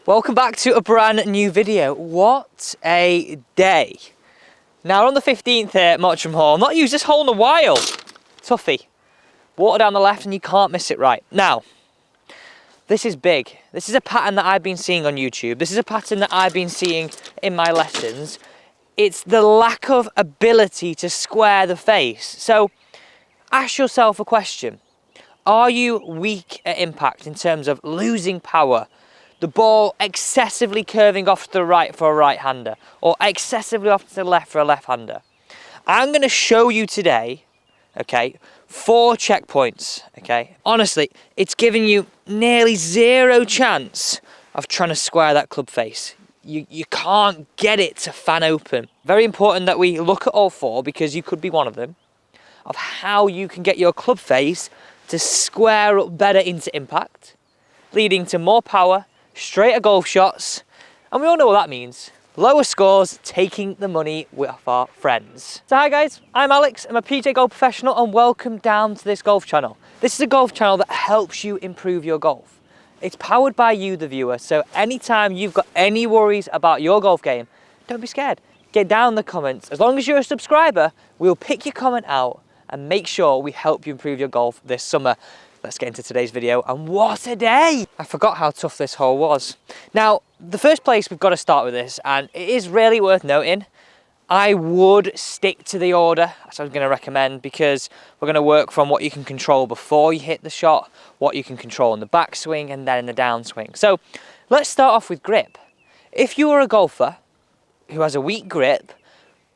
Welcome back to a brand new video. What a day. Now we're on the 15th here at Mottram Hall. Not used this hole in a while. Toughie. Water down the left and you can't miss it right. Now, this is big. This is a pattern that I've been seeing on YouTube. This is a pattern that I've been seeing in my lessons. It's the lack of ability to square the face. So ask yourself a question. Are you weak at impact in terms of losing power? The ball excessively curving off to the right for a right-hander or excessively off to the left for a left-hander. I'm going to show you today, okay, 4 checkpoints, okay? Honestly, it's giving you nearly zero chance of trying to square that club face. You can't get it to fan open. Very important that we look at all 4 because you could be one of them, of how you can get your club face to square up better into impact, leading to more power, straighter golf shots, and we all know what that means. Lower scores, taking the money with our friends. So hi guys, I'm Alex, I'm a PJ Golf professional and welcome down to this golf channel. This is a golf channel that helps you improve your golf. It's powered by you, the viewer, so anytime you've got any worries about your golf game, don't be scared. Get down in the comments. As long as you're a subscriber, we'll pick your comment out and make sure we help you improve your golf this summer. Let's get into today's video, and what a day! I forgot how tough this hole was. Now, the first place we've got to start with this, and it is really worth noting, I would stick to the order, as I was going to recommend, because we're going to work from what you can control before you hit the shot, what you can control in the backswing, and then in the downswing. So, let's start off with grip. If you are a golfer who has a weak grip,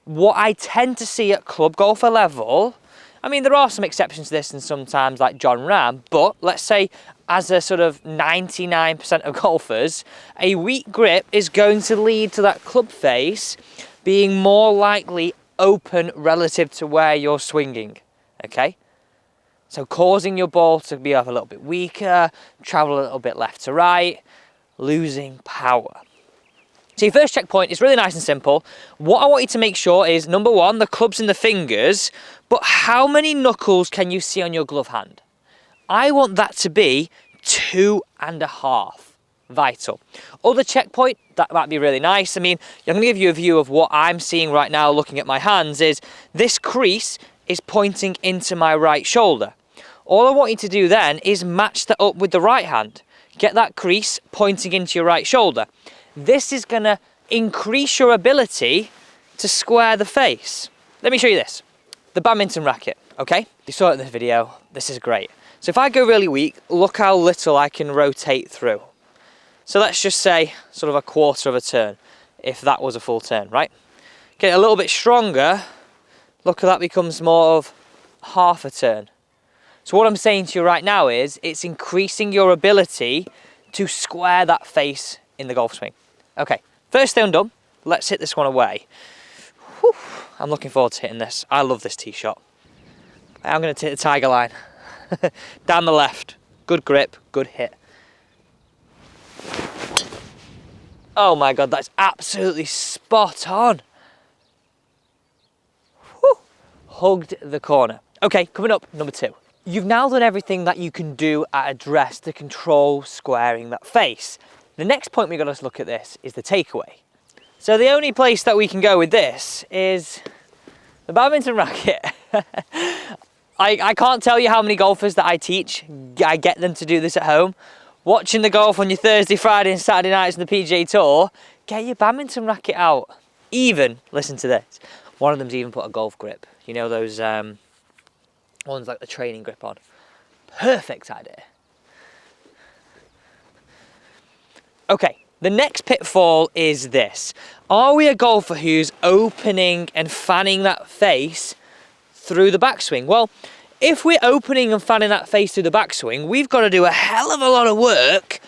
what I tend to see at club golfer level, I mean, there are some exceptions to this and sometimes like John Ram, but let's say as a sort of 99% of golfers, a weak grip is going to lead to that club face being more likely open relative to where you're swinging, okay? So causing your ball to be off a little bit weaker, travel a little bit left to right, losing power. So your first checkpoint is really nice and simple. What I want you to make sure is, number 1, the club's in the fingers, but how many knuckles can you see on your glove hand? I want that to be 2.5. Vital. Other checkpoint, that might be really nice. I mean, I'm going to give you a view of what I'm seeing right now looking at my hands is this crease is pointing into my right shoulder. All I want you to do then is match that up with the right hand. Get that crease pointing into your right shoulder. This is going to increase your ability to square the face. Let me show you this. The badminton racket, okay? You saw it in this video. This is great. So if I go really weak, look how little I can rotate through. So let's just say sort of a quarter of a turn, if that was a full turn, right? Get a little bit stronger, look how that becomes more of half a turn. So what I'm saying to you right now is it's increasing your ability to square that face in the golf swing. Okay, first thing done, let's hit this one away. Whew, I'm looking forward to hitting this. I love this tee shot. I'm going to hit the tiger line. Down the left. Good grip, good hit. Oh my God, that's absolutely spot on. Whew, hugged the corner. Okay, coming up, number 2. You've now done everything that you can do at address to control squaring that face. The next point we've got to look at this is the takeaway. So the only place that we can go with this is the badminton racket. I can't tell you how many golfers that I teach, I get them to do this at home. Watching the golf on your Thursday, Friday and Saturday nights on the PGA Tour, get your badminton racket out. Even, listen to this, one of them's even put a golf grip. You know those ones like the training grip on. Perfect idea. Okay, the next pitfall is this. Are we a golfer who's opening and fanning that face through the backswing? Well, if we're opening and fanning that face through the backswing, we've got to do a hell of a lot of work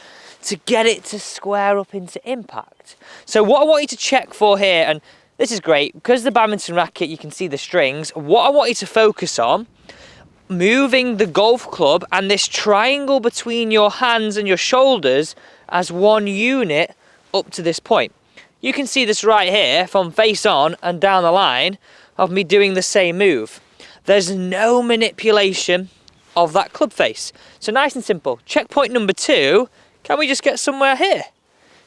to get it to square up into impact. So what I want you to check for here, and this is great, because the badminton racket, you can see the strings, what I want you to focus on, moving the golf club and this triangle between your hands and your shoulders as one unit up to this point. You can see this right here from face on and down the line of me doing the same move. There's no manipulation of that club face. So nice and simple. Checkpoint number 2, can we just get somewhere here?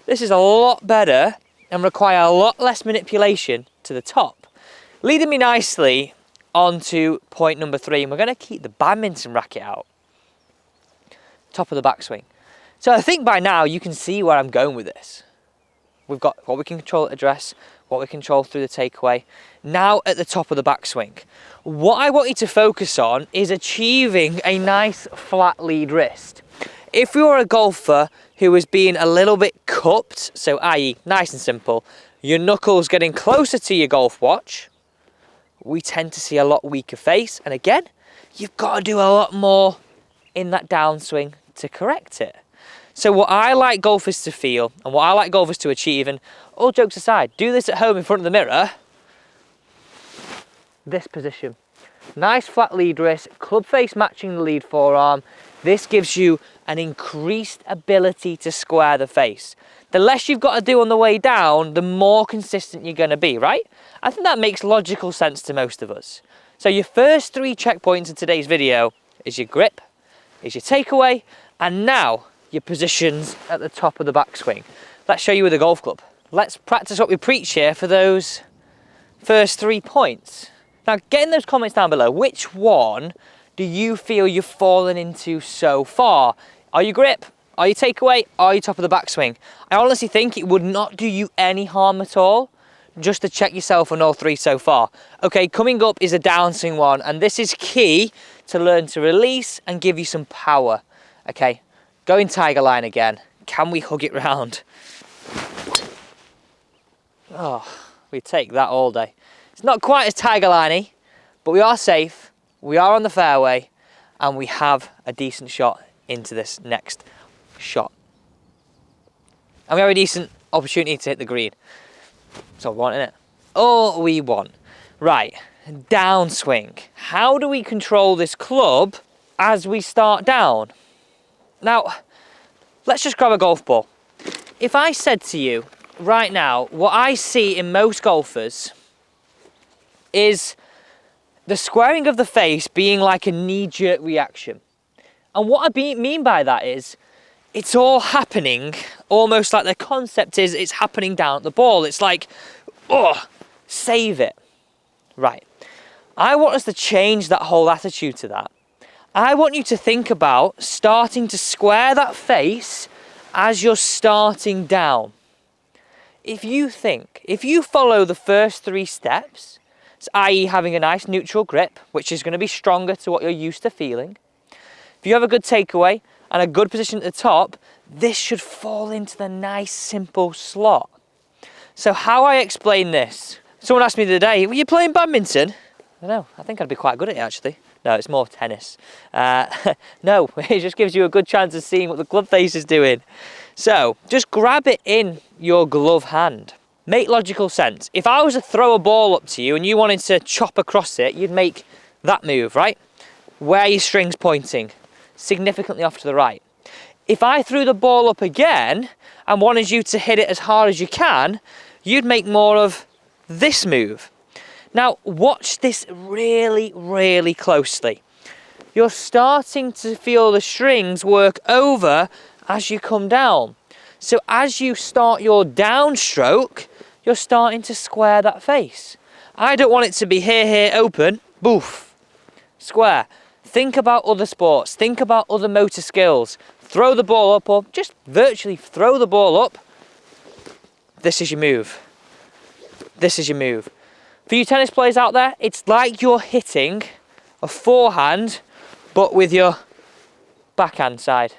This is a lot better and require a lot less manipulation to the top. Leading me nicely onto point number 3, and we're going to keep the badminton racket out. Top of the backswing. So I think by now you can see where I'm going with this. We've got what we can control at address, what we control through the takeaway. Now at the top of the backswing. What I want you to focus on is achieving a nice flat lead wrist. If you're a golfer who is being a little bit cupped, so i.e. nice and simple, your knuckles getting closer to your golf watch, we tend to see a lot weaker face. And again, you've got to do a lot more in that downswing to correct it. So what I like golfers to feel and what I like golfers to achieve, and all jokes aside, do this at home in front of the mirror, this position. Nice flat lead wrist, club face matching the lead forearm. This gives you an increased ability to square the face. The less you've got to do on the way down, the more consistent you're going to be, right? I think that makes logical sense to most of us. So your first 3 checkpoints in today's video is your grip, is your takeaway, and now your positions at the top of the backswing. Let's show you with a golf club. Let's practice what we preach here for those first 3 points. Now, get in those comments down below. Which one do you feel you've fallen into so far? Are you grip? Are you takeaway? Are you top of the backswing? I honestly think it would not do you any harm at all just to check yourself on all 3 so far. Okay, coming up is a downswing one, and this is key to learn to release and give you some power. Okay, going tiger line again. Can we hug it round? Oh, we take that all day. It's not quite as tiger liney, but we are safe, we are on the fairway, and we have a decent shot into this next shot. And we have a decent opportunity to hit the green. That's all we want, innit? All we want. Right, downswing. How do we control this club as we start down? Now, let's just grab a golf ball. If I said to you right now, what I see in most golfers is the squaring of the face being like a knee-jerk reaction. And what I mean by that is, it's all happening, almost like the concept is it's happening down at the ball. It's like, oh, save it. Right. I want us to change that whole attitude to that. I want you to think about starting to square that face as you're starting down. If you follow the first 3 steps, i.e. having a nice neutral grip, which is going to be stronger to what you're used to feeling. If you have a good takeaway and a good position at the top, this should fall into the nice simple slot. So how I explain this, someone asked me the other day, were you playing badminton? I don't know, I think I'd be quite good at it actually. No, it's more tennis. No, it just gives you a good chance of seeing what the glove face is doing. So just grab it in your glove hand. Make logical sense. If I was to throw a ball up to you and you wanted to chop across it, you'd make that move, right? Where your string's pointing, significantly off to the right. If I threw the ball up again and wanted you to hit it as hard as you can, you'd make more of this move. Now, watch this really, really closely. You're starting to feel the strings work over as you come down. So as you start your downstroke, you're starting to square that face. I don't want it to be here, open, boof, square. Think about other sports, think about other motor skills. Throw the ball up or just virtually throw the ball up. This is your move. This is your move. For you tennis players out there, it's like you're hitting a forehand, but with your backhand side.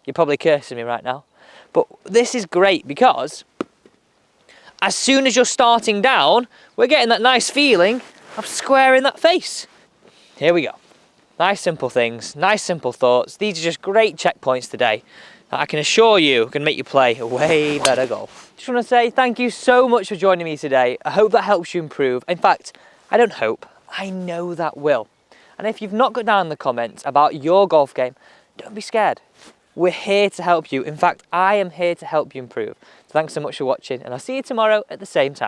You're probably cursing me right now. But this is great because as soon as you're starting down, we're getting that nice feeling of squaring that face. Here we go. Nice simple things, nice simple thoughts. These are just great checkpoints today that I can assure you can make you play a way better golf. Just want to say thank you so much for joining me today. I hope that helps you improve. In fact, I don't hope, I know that will. And if you've not got down in the comments about your golf game, don't be scared. We're here to help you. In fact, I am here to help you improve. Thanks so much for watching, and I'll see you tomorrow at the same time.